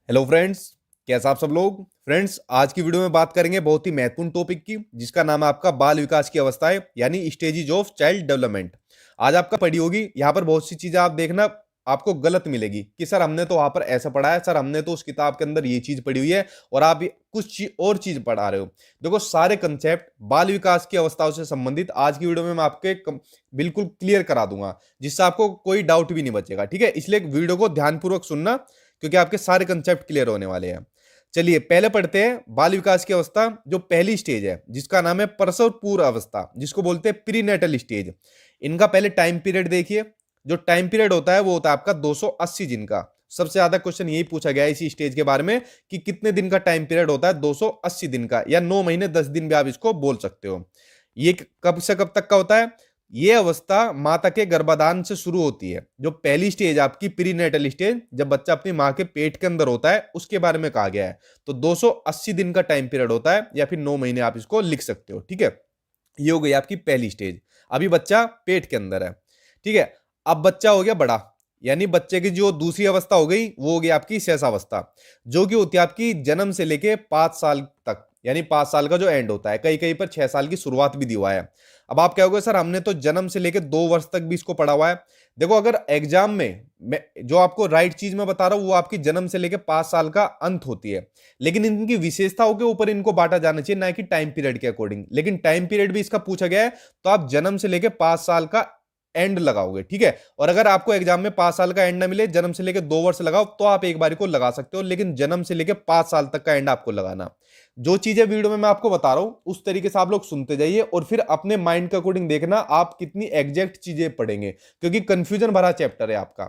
Hello friends, कैसा आप सब लोग। फ्रेंड्स, आज की वीडियो में बात करेंगे बहुत ही महत्वपूर्ण टॉपिक की, जिसका नाम है आपका बाल विकास की अवस्थाएं यानी स्टेजेज ऑफ चाइल्ड डेवलपमेंट। आज आपका पढ़ी होगी, यहाँ पर बहुत सी चीजें आप देखना आपको गलत मिलेगी कि सर हमने तो वहां पर ऐसा पढ़ा है, सर हमने तो उस किताब के अंदर ये चीज पढ़ी हुई है और आप और चीज पढ़ा रहे हो। देखो, सारे कंसेप्ट बाल विकास की अवस्थाओं से संबंधित आज की वीडियो में मैं बिल्कुल क्लियर करा दूंगा, जिससे आपको कोई डाउट भी नहीं बचेगा। ठीक है, इसलिए वीडियो को ध्यानपूर्वक सुनना, क्योंकि आपके सारे कंसेप्ट क्लियर होने वाले हैं। चलिए पहले पढ़ते हैं बाल विकास की अवस्था। जो पहली स्टेज है जिसका नाम है प्रसव पूर्व अवस्था, जिसको बोलते हैं प्रीनेटल स्टेज। इनका पहले टाइम पीरियड देखिए। जो टाइम पीरियड होता है वो होता है आपका 280 दिन का। सबसे ज्यादा क्वेश्चन यही पूछा गया है इसी स्टेज के बारे में कि कितने दिन का टाइम पीरियड होता है। 280 दिन का, या 9 महीने 10 दिन भी आप इसको बोल सकते हो। ये कब से कब तक का होता है? ये अवस्था माता के गर्भाधान से शुरू होती है। जो पहली स्टेज आपकी प्रीनेटल स्टेज, जब बच्चा अपनी मां के पेट के अंदर होता है, उसके बारे में कहा गया है। तो 280 दिन का टाइम पीरियड होता है, या फिर 9 महीने आप इसको लिख सकते हो। ठीक है, ये हो गई आपकी पहली स्टेज। अभी बच्चा पेट के अंदर है। ठीक है, अब बच्चा हो गया बड़ा, यानी बच्चे की जो दूसरी अवस्था हो गई वो हो गई आपकी शेषावस्था, जो कि होती है आपकी जन्म से लेके 5 साल तक, यानी 5 साल का जो एंड होता है। कहीं कहीं पर 6 साल की शुरुआत भी दिया हुआ है। अब आप कहोगे सर हमने तो जन्म से लेके 2 वर्ष तक भी इसको पढ़ा हुआ है। देखो, अगर एग्जाम में मैं जो आपको राइट चीज में बता रहा हूं वो आपकी जन्म से लेके 5 साल का अंत होती है, लेकिन इनकी विशेषताओं के ऊपर इनको बांटा जाना चाहिए, ना कि टाइम पीरियड के अकॉर्डिंग। लेकिन टाइम पीरियड भी इसका पूछा गया है, तो आप जन्म से लेके 5 साल का एंड लगाओगे। ठीक है, और अगर आपको एग्जाम में 5 साल का एंड ना मिले, जन्म से लेके 2 वर्ष लगाओ, तो आप एक बार को लगा सकते हो, लेकिन जन्म से लेके 5 साल तक का एंड आपको लगाना। जो चीजें वीडियो में मैं आपको बता रहा हूं उस तरीके से आप लोग सुनते जाइए, और फिर अपने माइंड के अकॉर्डिंग देखना आप कितनी एग्जैक्ट चीजें पढ़ेंगे, क्योंकि कंफ्यूजन भरा चैप्टर है आपका।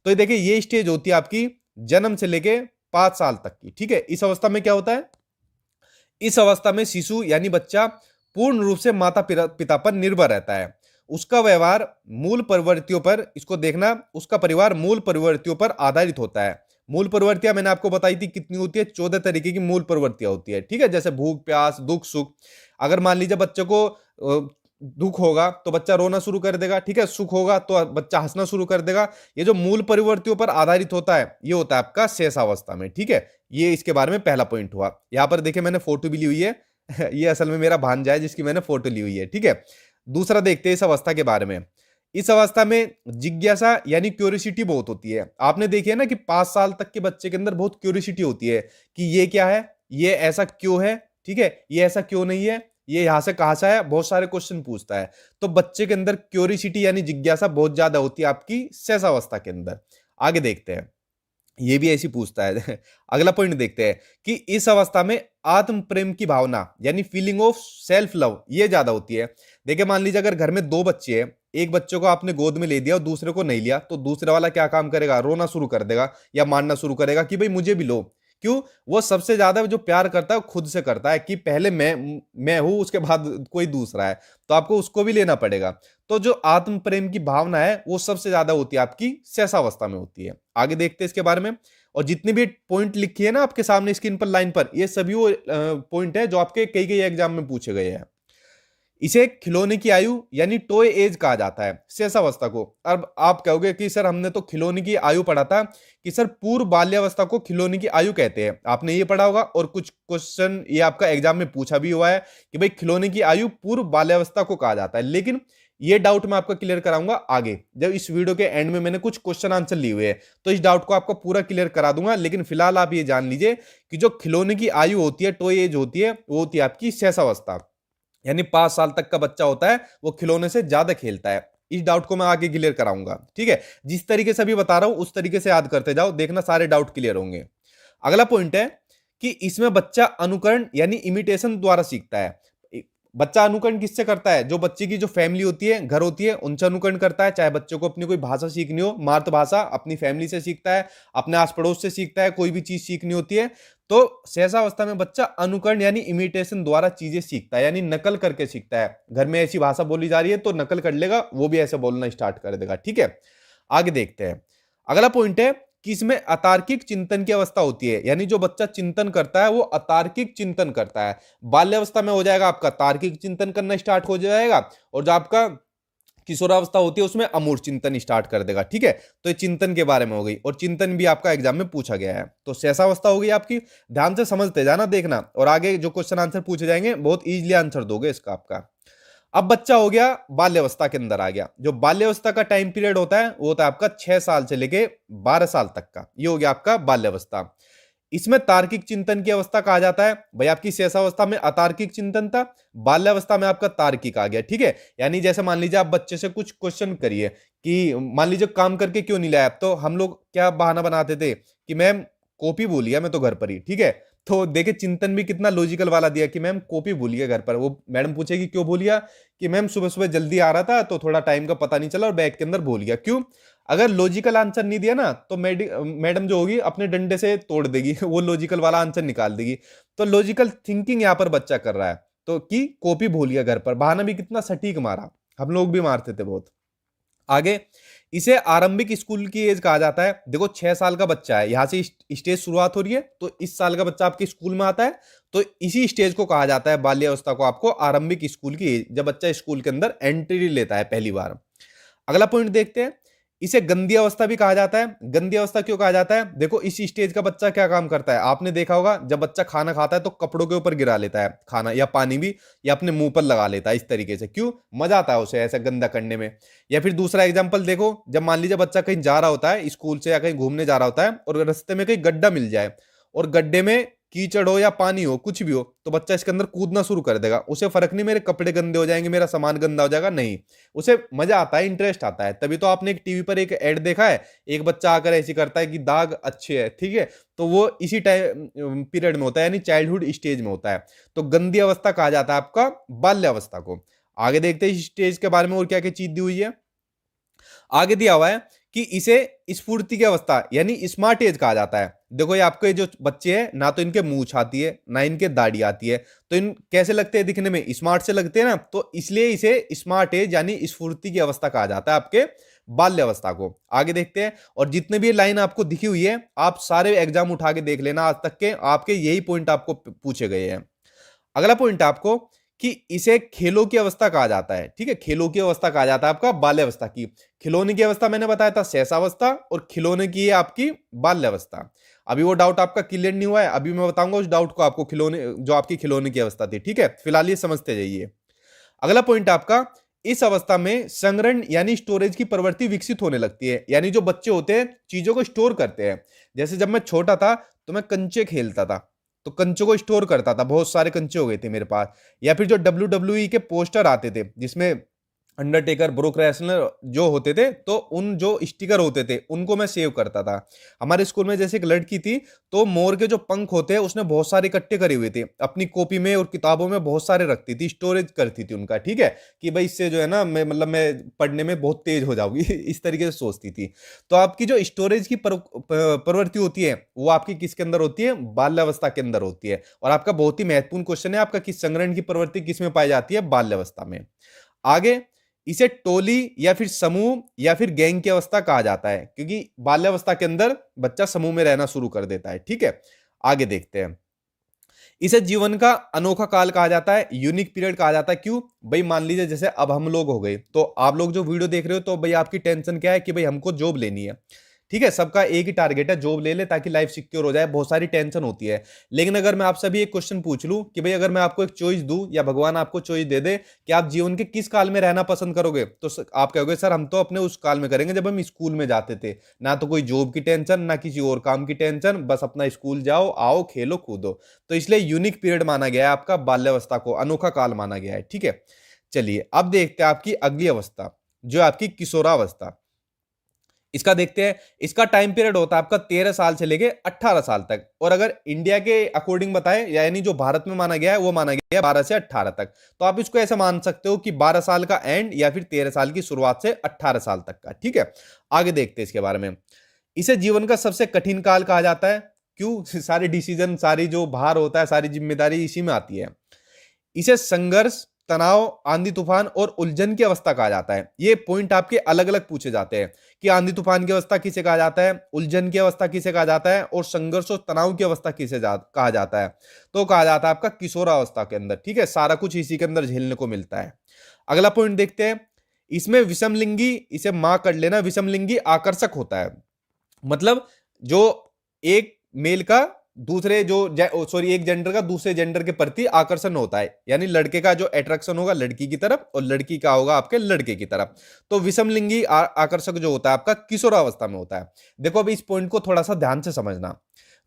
तो ये देखिए, ये स्टेज होती है आपकी जन्म से लेके 5 साल तक की। ठीक है, इस अवस्था में क्या होता है? इस अवस्था में शिशु यानी बच्चा पूर्ण रूप से माता पिता पर निर्भर रहता है। उसका व्यवहार मूल प्रवृत्तियों पर, इसको देखना, उसका परिवार मूल प्रवृत्तियों पर आधारित होता है। मूल प्रवृत्तियां मैंने आपको बताई थी कितनी होती है, 14 तरीके की मूल प्रवृत्तियां होती है। ठीक है, जैसे भूख प्यास दुख सुख। अगर मान लीजिए बच्चे को दुख होगा तो बच्चा रोना शुरू कर देगा। ठीक है, सुख होगा तो बच्चा हंसना शुरू कर देगा। ये जो मूल प्रवृत्तियों पर आधारित होता है, ये होता है आपका शेषावस्था में। ठीक है, ये इसके बारे में पहला पॉइंट हुआ। यहां पर देखिए मैंने फोटो भी ली हुई है ये असल में मेरा भांजा है जिसकी मैंने फोटो ली हुई है। ठीक है, दूसरा देखते हैं इस अवस्था के बारे में। इस अवस्था में जिज्ञासा यानी क्यूरियोसिटी बहुत होती है। आपने देखी है ना कि 5 साल तक के बच्चे के अंदर बहुत क्यूरियोसिटी होती है कि ये क्या है, ये ऐसा क्यों है, ठीक है, ये ऐसा क्यों नहीं है, ये यहां से कहां से आया, बहुत सारे क्वेश्चन पूछता है। तो बच्चे के अंदर क्यूरियोसिटी यानी जिज्ञासा बहुत ज्यादा होती है आपकी शेषावस्था के अंदर। आगे देखते हैं, ये भी ऐसी पूछता है अगला पॉइंट देखते हैं कि इस अवस्था में आत्म प्रेम की भावना यानी फीलिंग ऑफ सेल्फ लव ये ज्यादा होती है। देखिए, मान लीजिए अगर घर में 2 बच्चे हैं, एक बच्चे को आपने गोद में ले दिया और दूसरे को नहीं लिया, तो दूसरे वाला क्या काम करेगा? रोना शुरू कर देगा या मानना शुरू करेगा कि भाई मुझे भी लो। क्यों? वो सबसे ज्यादा जो प्यार करता है वो खुद से करता है कि पहले मैं हूं, उसके बाद कोई दूसरा है, तो आपको उसको भी लेना पड़ेगा। तो जो आत्म प्रेम की भावना है वो सबसे ज्यादा होती है आपकी शेषावस्था में होती है। आगे देखते हैं इसके बारे में। और जितनी भी पॉइंट लिखी है ना आपके सामने स्क्रीन पर लाइन पर, ये सभी वो पॉइंट है जो आपके कई कई एग्जाम में पूछे गए हैं। इसे खिलौने की आयु यानी टॉय एज कहा जाता है शेषावस्था को। अब आप कहोगे कि सर हमने तो खिलौने की आयु पढ़ा था, कि सर पूर्व बाल्यावस्था को खिलौने की आयु कहते हैं। आपने ये पढ़ा होगा, और कुछ क्वेश्चन ये आपका एग्जाम में पूछा भी हुआ है कि भाई खिलौने की आयु पूर्व बाल्यावस्था को कहा जाता है। लेकिन ये डाउट मैं आपका क्लियर कराऊंगा आगे, जब इस वीडियो के एंड में मैंने कुछ क्वेश्चन आंसर लिए हुए हैं, तो इस डाउट को आपको पूरा क्लियर करा दूंगा। लेकिन फिलहाल आप ये जान लीजिए कि जो खिलौने की आयु होती है, टॉय एज होती है, वो होती है आपकी शेषावस्था। यानी 5 साल तक का बच्चा होता है वो खिलौने से ज्यादा खेलता है। इस डाउट को मैं आगे क्लियर कराऊंगा। ठीक है, जिस तरीके से अभी बता रहा हूं उस तरीके से याद करते जाओ, देखना सारे डाउट क्लियर होंगे। अगला पॉइंट है कि इसमें बच्चा अनुकरण यानी इमिटेशन द्वारा सीखता है। बच्चा अनुकरण किससे करता है? जो बच्चे की जो फैमिली होती है, घर होती है, उनसे अनुकरण करता है। चाहे बच्चों को अपनी कोई भाषा सीखनी हो, मातृभाषा, अपनी फैमिली से सीखता है, अपने आस पड़ोस से सीखता है, कोई भी चीज सीखनी होती है तो शेषावस्था में बच्चा अनुकरण यानी इमिटेशन द्वारा चीजें सीखता है, यानी नकल करके सीखता है। घर में ऐसी भाषा बोली जा रही है तो नकल कर लेगा, वो भी ऐसे बोलना स्टार्ट कर देगा। ठीक है, आगे देखते हैं। अगला पॉइंट है कि इसमें अतार्किक चिंतन की अवस्था होती है, यानी जो बच्चा चिंतन करता है वो अतार्किक चिंतन करता है। बाल्यावस्था में हो जाएगा आपका तार्किक चिंतन करना स्टार्ट हो जाएगा, और जो आपका किशोरावस्था होती है उसमें अमूर्त चिंतन स्टार्ट कर देगा। ठीक है, तो ये चिंतन के बारे में हो गई, और चिंतन भी आपका एग्जाम में पूछा गया है। तो शैशवावस्था हो गई आपकी। ध्यान से समझते जाना, देखना, और आगे जो क्वेश्चन आंसर पूछे जाएंगे बहुत इजीली आंसर दोगे इसका आपका। अब बच्चा हो गया बाल्यावस्था के अंदर आ गया। जो बाल्यावस्था का टाइम पीरियड होता है वो होता है आपका 6 साल से लेके 12 साल तक का, ये हो गया आपका बाल्यावस्था। इसमें तार्किक चिंतन की अवस्था कहा जाता है। भाई आपकी शैशवावस्था में अतार्किक चिंतन था, बाल्यावस्था में आपका तार्किक आ गया। ठीक है, यानी जैसे मान लीजिए आप बच्चे से कुछ क्वेश्चन करिए कि मान लीजिए काम करके क्यों नहीं लाया, तो हम लोग क्या बहाना बनाते थे कि मैम कॉपी भूल गया मैं तो घर पर ही। ठीक है, तो देखिए चिंतन भी कितना लॉजिकल वाला दिया कि मैम कॉपी भूल गया घर पर। वो मैडम पूछेगी क्यों भूल गया, कि मैम सुबह सुबह जल्दी आ रहा था तो थोड़ा टाइम का पता नहीं चला और बैग के अंदर भूल गया। क्यों? अगर लॉजिकल आंसर नहीं दिया ना तो मैडम जो होगी अपने डंडे से तोड़ देगी वो लॉजिकल वाला आंसर निकाल देगी। तो लॉजिकल थिंकिंग यहां पर बच्चा कर रहा है, तो कि कॉपी भूल गया घर पर। बहाना भी कितना सटीक मारा, हम लोग भी मारते थे बहुत। आगे, इसे आरंभिक स्कूल की एज कहा जाता है। देखो 6 साल का बच्चा है, यहां से स्टेज शुरुआत हो रही है, तो इस साल का बच्चा आपके स्कूल में आता है, तो इसी स्टेज को कहा जाता है, बाल्यावस्था को आपको आरंभिक स्कूल की एज, जब बच्चा स्कूल के अंदर एंट्री लेता है पहली बार। अगला पॉइंट देखते हैं, इसे गंदी अवस्था भी कहा जाता है। गंदी अवस्था क्यों कहा जाता है? देखो इस स्टेज का बच्चा क्या काम करता है, आपने देखा होगा जब बच्चा खाना खाता है तो कपड़ों के ऊपर गिरा लेता है खाना या पानी भी, या अपने मुंह पर लगा लेता है इस तरीके से। क्यों? मजा आता है उसे ऐसा गंदा करने में। या फिर दूसरा एग्जाम्पल देखो, जब मान लीजिए बच्चा कहीं जा रहा होता है स्कूल से या कहीं घूमने जा रहा होता है और रास्ते में कहीं गड्ढा मिल जाए, और गड्ढे में कीचड़ हो या पानी हो कुछ भी हो, तो बच्चा इसके अंदर कूदना शुरू कर देगा। उसे फर्क नहीं मेरे कपड़े गंदे हो जाएंगे, मेरा सामान गंदा हो जाएगा, नहीं, उसे मजा आता है, इंटरेस्ट आता है। तभी तो आपने एक टीवी पर एक ऐड देखा है, एक बच्चा आकर ऐसी करता है कि दाग अच्छे है। ठीक है, तो वो इसी टाइम पीरियड में होता है, यानी चाइल्डहुड स्टेज में होता है। तो गंदी अवस्था कहा जाता है आपका बाल्यावस्था को। आगे देखते हैं इस स्टेज के बारे में और क्या क्या चीज दी हुई है। आगे दिया हुआ है कि इसे स्फूर्ति की अवस्था यानी स्मार्ट एज कहा जाता है। देखो ये आपके जो बच्चे हैं, ना तो इनके मूंछ आती है ना इनके दाढ़ी आती है, तो इन कैसे लगते हैं दिखने में? स्मार्ट से लगते हैं ना, तो इसलिए इसे स्मार्ट एज यानी स्फूर्ति की अवस्था कहा जाता है आपके बाल्यावस्था को। आगे देखते हैं, और जितने भी लाइन आपको दिखी हुई है आप सारे एग्जाम उठा के देख लेना, आज तक के आपके यही पॉइंट आपको पूछे गए हैं। अगला पॉइंट आपको कि इसे खेलों की अवस्था कहा जाता है। ठीक है, खेलों की अवस्था कहा जाता है आपका बाल्यावस्था की। खिलौने की अवस्था मैंने बताया था शैशवावस्था, और खिलौने की है आपकी बाल्यावस्था। अभी वो डाउट आपका क्लियर नहीं हुआ है, अभी मैं बताऊंगा उस डाउट को आपको, खिलौने जो आपकी खिलौने की अवस्था थी। ठीक है, फिलहाल ये समझते जाइए। अगला पॉइंट आपका, इस अवस्था में संग्रहण यानी स्टोरेज की प्रवृत्ति विकसित होने लगती है। यानी जो बच्चे होते हैं चीजों को स्टोर करते हैं। जैसे जब मैं छोटा था तो मैं कंचे खेलता था, तो कंचों को स्टोर करता था, बहुत सारे कंचे हो गए थे मेरे पास। या फिर जो WWE के पोस्टर आते थे जिसमें अंडरटेकर, ब्रोक रेसलर जो होते थे, तो उन जो स्टिकर होते थे उनको मैं सेव करता था। हमारे स्कूल में जैसे एक लड़की थी, तो मोर के जो पंख होते हैं उसने बहुत सारे इकट्ठे करे हुए थे, अपनी कॉपी में और किताबों में बहुत सारे रखती थी, स्टोरेज करती थी उनका। ठीक है, कि भाई इससे जो है ना मैं पढ़ने में बहुत तेज हो जाऊंगी इस तरीके से सोचती थी। तो आपकी जो स्टोरेज की प्रवृत्ति होती है वो आपकी किसके अंदर होती है? बाल्यावस्था के अंदर होती है। और आपका बहुत ही महत्वपूर्ण क्वेश्चन है आपका, किस संग्रहण की प्रवृत्ति किस में पाई जाती है? बाल्यावस्था में। आगे, इसे टोली या फिर समूह या फिर गैंग की अवस्था कहा जाता है, क्योंकि बाल्यावस्था के अंदर बच्चा समूह में रहना शुरू कर देता है। ठीक है, आगे देखते हैं। इसे जीवन का अनोखा काल कहा जाता है, यूनिक पीरियड कहा जाता है। क्यों? भाई मान लीजिए जैसे अब हम लोग हो गए, तो आप लोग जो वीडियो देख रहे हो, तो भाई आपकी टेंशन क्या है कि भाई हमको जॉब लेनी है। ठीक है, सबका एक ही टारगेट है, जॉब ले ले ताकि लाइफ सिक्योर हो जाए, बहुत सारी टेंशन होती है। लेकिन अगर मैं आपसे भी एक क्वेश्चन पूछ लूं कि भाई अगर मैं आपको एक चॉइस दूं या भगवान आपको चॉइस दे दे कि आप जीवन के किस काल में रहना पसंद करोगे, तो आप कहोगे सर हम तो अपने उस काल में करेंगे जब हम स्कूल में जाते थे, ना तो कोई जॉब की टेंशन ना किसी और काम की टेंशन, बस अपना स्कूल जाओ आओ खेलो कूदो। तो इसलिए यूनिक पीरियड माना गया है आपका बाल्यावस्था को, अनोखा काल माना गया है। ठीक है, चलिए अब देखते हैं आपकी अगली अवस्था, जो है आपकी किशोरावस्था। इसका देखते हैं। इसका टाइम पीरियड होता है आपका 13 साल से लेके 18 साल तक, और अगर इंडिया के अकॉर्डिंग बताएं यानी जो भारत में माना गया है वो माना गया है 12 से 18 तक। तो आप इसको ऐसे मान सकते हो कि 12 साल का एंड या फिर 13 साल की शुरुआत से 18 साल तक का। ठीक है, आगे देखते हैं इसके बारे में। इसे जीवन का सबसे कठिन काल कहा जाता है। क्यों? सारे डिसीजन, सारी जो भार होता है, सारी जिम्मेदारी इसी में आती है। इसे संघर्ष, तनाव, आंधी तूफान और उलझन की अवस्था कहा जाता है। ये पॉइंट आपके अलग अलग पूछे जाते हैं कि आंधी तूफान की अवस्था किसे कहा जाता है, उलझन की अवस्था किसे कहा जाता है, और संघर्ष और तनाव की अवस्था किसे कहा जाता है। तो कहा जाता है आपका किशोरावस्था के अंदर। ठीक है, सारा कुछ इसी के अंदर झेलने को मिलता है। अगला पॉइंट देखते हैं। इसमें विषमलिंगी, इसे मां कर लेना, विषमलिंगी आकर्षक होता है। मतलब जो एक मेल का दूसरे जो एक जेंडर का दूसरे जेंडर के प्रति आकर्षण होता है, यानी लड़के का जो अट्रैक्शन होगा लड़की की तरफ और लड़की का होगा आपके लड़के की तरफ। तो विषमलिंगी आकर्षक जो होता है आपका किशोरावस्था में होता है। देखो अभी इस पॉइंट को थोड़ा सा ध्यान से समझना।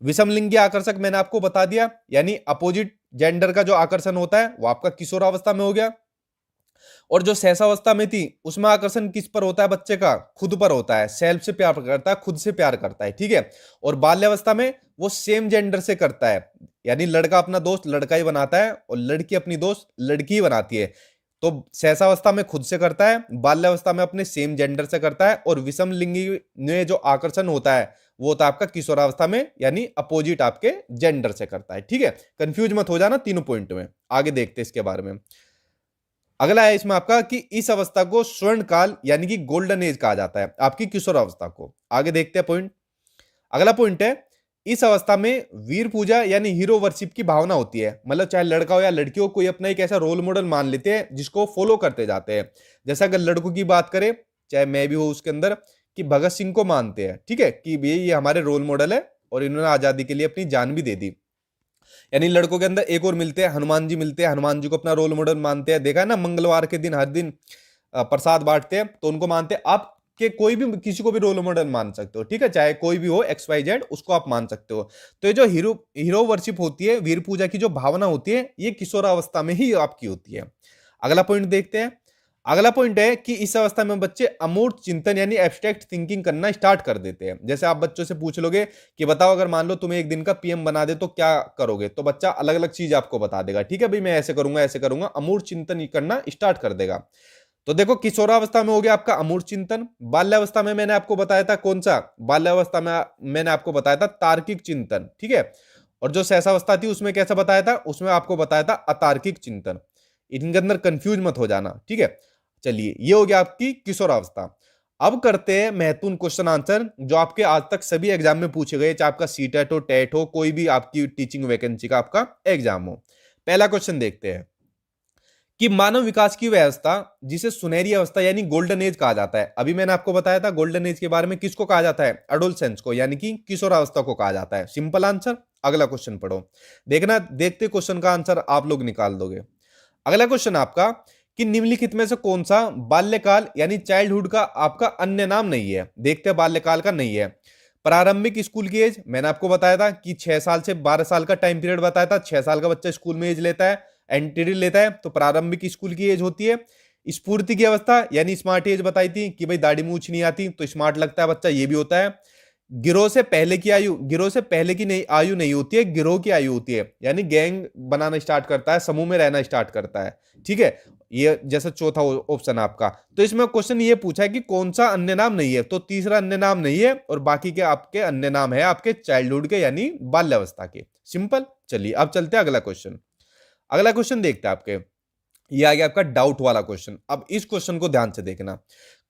विषमलिंगी आकर्षक मैंने आपको बता दिया, यानी अपोजिट जेंडर का जो आकर्षण होता है वो आपका किशोरावस्था में हो गया। और जो सहसावस्था में थी उसमें आकर्षण किस पर होता है बच्चे का, खुद पर होता है, सेल्फ से प्यार करता है, खुद से प्यार करता है, ठीक है। और बाल्यावस्था में वो सेम जेंडर से करता है, यानी लड़का अपना दोस्त लड़का ही बनाता है और लड़की अपनी दोस्त लड़की ही बनाती है। तो सहसावस्था में खुद से करता है, बाल्यावस्था में अपने सेम जेंडर से करता है, और विषम लिंगी में जो आकर्षण होता है वो होता है आपका किशोरावस्था में, यानी अपोजिट आपके जेंडर से करता है, ठीक है। कंफ्यूज मत हो जाना तीनों पॉइंट में। आगे देखते हैं इसके बारे में। अगला है इसमें आपका कि इस अवस्था को स्वर्ण काल यानी कि गोल्डन एज कहा जाता है आपकी किशोरावस्था को। आगे देखते हैं पॉइंट। अगला पॉइंट है, इस अवस्था में वीर पूजा यानी हीरो वर्शिप की भावना होती है। मतलब चाहे लड़का हो या लड़की हो, कोई अपना एक ऐसा रोल मॉडल मान लेते हैं जिसको फॉलो करते जाते हैं। जैसा अगर लड़कों की बात करें, चाहे मैं भी हूं उसके अंदर, कि भगत सिंह को मानते हैं, ठीक है, कि ये हमारे रोल मॉडल है और इन्होंने आजादी के लिए अपनी जान भी दे दी। यानी लड़कों के अंदर एक और मिलते हैं, हनुमान जी मिलते हैं, हनुमान जी को अपना रोल मॉडल मानते हैं। देखा है ना, मंगलवार के दिन हर दिन प्रसाद बांटते हैं तो उनको मानते हैं। आप के कोई भी किसी को भी रोल मॉडल मान सकते हो, ठीक है, चाहे कोई भी हो XYZ, उसको आप मान सकते हो। तो ये जो हीरो वर्शिप होती है, वीर पूजा की जो भावना होती है, ये किशोरावस्था में ही आपकी होती है। अगला पॉइंट देखते हैं। अगला पॉइंट है कि इस अवस्था में बच्चे अमूर्त चिंतन यानी एब्स्ट्रैक्ट थिंकिंग करना स्टार्ट कर देते हैं। जैसे आप बच्चों से पूछ लोगे कि बताओ अगर मान लो तुम्हें एक दिन का PM बना दे तो क्या करोगे, तो बच्चा अलग अलग चीज आपको बता देगा, ठीक है भाई मैं ऐसे करूंगा ऐसे करूंगा, अमूर्त चिंतन करना स्टार्ट कर देगा। तो देखो किशोरावस्था में हो गया आपका अमूर्त चिंतन। बाल्यावस्था में मैंने आपको बताया था कौन सा, बाल्यावस्था में मैंने आपको बताया था तार्किक चिंतन, ठीक है। और जो सहसावस्था थी उसमें कैसा बताया था, उसमें आपको बताया था अतार्किक चिंतन। इनके अंदर कंफ्यूज मत हो जाना, ठीक है। चलिए ये हो गया आपकी किशोरावस्था। अब करते हैं महत्वपूर्ण क्वेश्चन आंसर जो आपके आज तक सभी एग्जाम में पूछे गए, चाहे आपका सीटेट हो, टेट हो, कोई भी आपकी टीचिंग वैकेंसी का आपका एग्जाम हो। पहला क्वेश्चन देखते हैं कि मानव विकास की व्यवस्था जिसे सुनहरी अवस्था यानी गोल्डन एज कहा जाता है, अभी मैंने आपको बताया था गोल्डन एज के बारे में, किसको कहा जाता है, एडोलसेंस को, यानी कि किशोरावस्था को कहा जाता है। Simple answer. अगला क्वेश्चन पढ़ो, देखना देखते क्वेश्चन का आंसर आप लोग निकाल दोगे। अगला क्वेश्चन आपका कि निम्नलिखित में से कौन सा बाल्यकाल यानी चाइल्डहुड का आपका अन्य नाम नहीं है। देखते हैं बाल्यकाल का नहीं है। प्रारंभिक स्कूल की एज मैंने आपको बताया था कि 6 साल से 12 साल का टाइम पीरियड बताया था। 6 साल का बच्चा स्कूल में एज लेता है, एंट्री लेता है, तो प्रारंभिक स्कूल की एज होती है। स्फूर्ति की अवस्था यानी स्मार्ट एज बताई थी कि भाई दाढ़ी मूछ नहीं आती तो स्मार्ट लगता है बच्चा, ये भी होता है। गिरोह से पहले की आयु, गिरोह से पहले की नहीं आयु नहीं होती है, गिरोह की आयु होती है, यानी गैंग बनाना स्टार्ट करता है, समूह में रहना स्टार्ट करता है, ठीक है। ये जैसा चौथा ऑप्शन आपका। तो इसमें क्वेश्चन ये पूछा है कि कौन सा अन्य नाम नहीं है, तो तीसरा अन्य नाम नहीं है और बाकी के आपके अन्य नाम है आपके चाइल्डहुड के यानी बाल्यावस्था के। सिंपल। चलिए अब चलते हैं अगला क्वेश्चन। अगला क्वेश्चन देखते हैं आपके, ये आ गया आपका डाउट वाला क्वेश्चन। अब इस क्वेश्चन को ध्यान से देखना।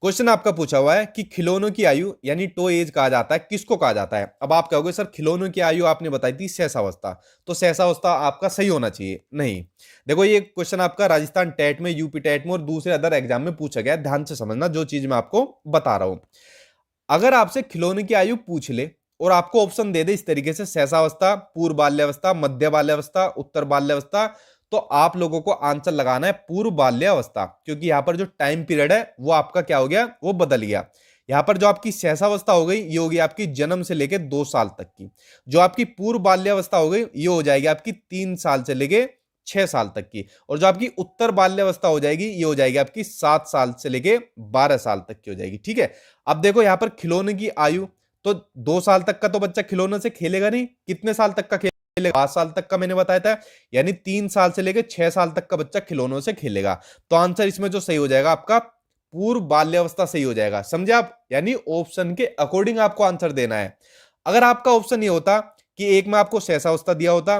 क्वेश्चन आपका पूछा हुआ है कि खिलौनों की आयु यानी टॉय एज कहा जाता है, किसको कहा जाता है। अब आप कहोगे सर खिलौनों की आयु आपने बताई थी सहसावस्था, तो सहसावस्था आपका सही होना चाहिए। नहीं, देखो ये क्वेश्चन आपका राजस्थान टेट में, यूपी टेट में और दूसरे अदर एग्जाम में पूछा गया। ध्यान से समझना जो चीज मैं आपको बता रहा हूं। अगर आपसे खिलौने की आयु पूछ ले और आपको ऑप्शन दे दे इस तरीके से, सहसावस्था, पूर्व बाल्यावस्था, मध्य बाल्यावस्था, उत्तर बाल्यावस्था, तो आप लोगों को आंसर लगाना है पूर्व बाल्यावस्था, क्योंकि यहां पर जो टाइम पीरियड है वो आपका क्या हो गया, वो बदल गया। यहां पर जो आपकी सहसावस्था हो गई ये होगी आपकी जन्म से लेके 2 साल तक की। जो आपकी पूर्व बाल्यावस्था हो गई ये हो जाएगी आपकी 3 साल से लेके 6 साल तक की। और जो आपकी उत्तर बाल्यावस्था हो जाएगी ये हो जाएगी आपकी 7 साल से लेके 12 साल तक की हो जाएगी, ठीक है। अब देखो यहां पर खिलौने की आयु, तो 2 साल तक का तो बच्चा खिलौने से खेलेगा नहीं, कितने साल तक का 5 साल तक का मैंने बताया था, यानी 3 साल से लेकर 6 साल तक का बच्चा खिलौनों से खेलेगा। तो आंसर इसमें जो सही हो जाएगा आपका पूर्व बाल्यावस्था सही हो जाएगा, समझे आप। यानी ऑप्शन के अकॉर्डिंग आपको आंसर देना है। अगर आपका ऑप्शन ये होता कि एक में आपको सहसावस्था दिया होता,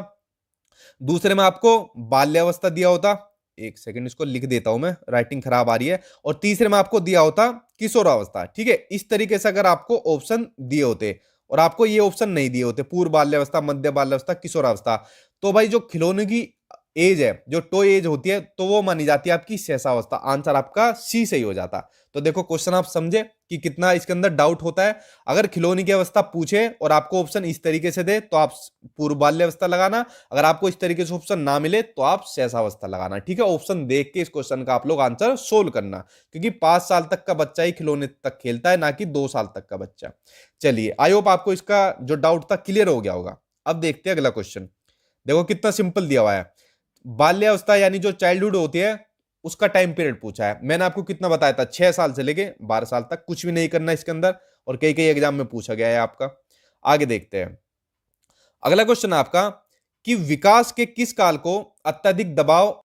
दूसरे में आपको बाल्यावस्था दिया होता, एक सेकंड इसको लिख देता हूं मैं, राइटिंग खराब आ रही है, और तीसरे में आपको दिया होता किशोरावस्था, ठीक है। इस तरीके से अगर आपको ऑप्शन दिए होते और आपको ये ऑप्शन नहीं दिए होते, पूर्व बाल्यावस्था, मध्य बाल्यावस्था, किशोरावस्था, तो भाई जो खिलौने की एज है, जो टो एज होती है, तो वो मानी जाती है आपकी शेषावस्था। आंसर आपका सी सही हो जाता। तो देखो क्वेश्चन आप समझे कि कितना इसके अंदर डाउट होता है। अगर खिलौने की अवस्था पूछे और आपको ऑप्शन इस तरीके से दे तो आप पूर्व बाल्यावस्था लगाना, अगर आपको इस तरीके से ऑप्शन ना मिले तो आप शेषावस्था लगाना। ठीक है, ऑप्शन देख के इस क्वेश्चन का आप लोग आंसर सोल्व करना, क्योंकि 5 साल तक का बच्चा ही खिलौने तक खेलता है, ना कि 2 साल तक का बच्चा। चलिए, आई होप आपको इसका जो डाउट था क्लियर हो गया होगा। अब देखते हैं अगला क्वेश्चन। देखो कितना सिंपल दिया हुआ है। बाल्यावस्था यानी जो चाइल्डहुड होती है उसका टाइम पीरियड पूछा है। मैंने आपको कितना बताया था, 6 साल से लेके 12 साल तक, कुछ भी नहीं करना इसके अंदर, और कई कई एग्जाम में पूछा गया है आपका। आगे देखते हैं अगला क्वेश्चन आपका कि विकास के किस काल को अत्यधिक दबाव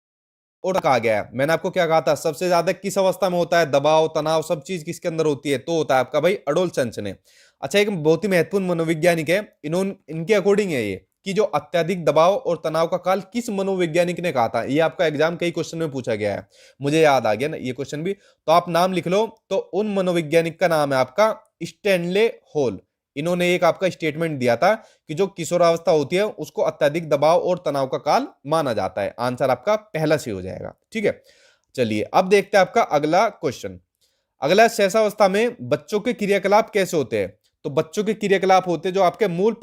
और कहा गया है। मैंने आपको क्या कहा था, सबसे ज्यादा किस अवस्था में होता है दबाव तनाव सब चीज किसके अंदर होती है, तो होता है आपका भाई अडोलसेंस ने। अच्छा, एक बहुत ही महत्वपूर्ण मनोवैज्ञानिक है, इन्होंने इनके अकॉर्डिंग है ये कि जो अत्यधिक दबाव और तनाव का काल किस मनोवैज्ञानिक ने कहा था। ये आपका एग्जाम कई क्वेश्चन में पूछा गया है, मुझे याद आ गया ना ये क्वेश्चन भी, तो आप नाम लिख लो। तो उन मनोवैज्ञानिक का नाम है आपका स्टैनले हॉल। इन्होंने एक आपका स्टेटमेंट दिया था कि जो किशोरावस्था होती है उसको अत्यधिक दबाव और तनाव का काल माना जाता है। आंसर आपका पहला सी हो जाएगा। ठीक है, चलिए अब देखते हैं आपका अगला क्वेश्चन। अगला, शेषावस्था में बच्चों के क्रियाकलाप कैसे होते हैं। तो बच्चों के क्रियाकलाप होते हैं जो आपके मूल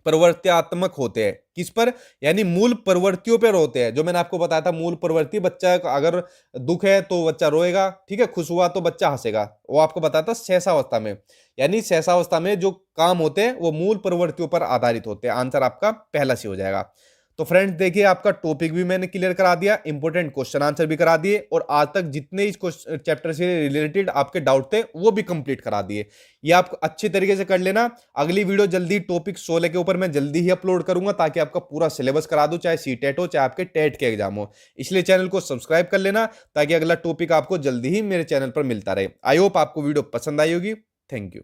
प्रवर्त्यात्मक होते हैं। किस पर, यानी मूल प्रवृत्तियों पर होते हैं। जो मैंने आपको बताया था मूल प्रवृत्ति, बच्चा अगर दुख है तो बच्चा रोएगा, ठीक है, खुश हुआ तो बच्चा हंसेगा, वो आपको बताया था शेषावस्था में। यानी शेषावस्था में जो काम होते हैं वो मूल प्रवृत्तियों पर आधारित होते हैं। आंसर आपका पहला सी हो जाएगा। तो फ्रेंड्स देखिए, आपका टॉपिक भी मैंने क्लियर करा दिया, इंपॉर्टेंट क्वेश्चन आंसर भी करा दिए, और आज तक जितने इस चैप्टर से रिलेटेड आपके डाउट थे वो भी कंप्लीट करा दिए। ये आप अच्छी तरीके से कर लेना। अगली वीडियो जल्दी टॉपिक 16 के ऊपर मैं जल्दी ही अपलोड करूंगा, ताकि आपका पूरा सिलेबस करा दूं, चाहे सीटेट हो चाहे आपके टेट के एग्जाम हो। इसलिए चैनल को सब्सक्राइब कर लेना, ताकि अगला टॉपिक आपको जल्दी ही मेरे चैनल पर मिलता रहे। आई होप आपको वीडियो पसंद आई होगी। Thank you.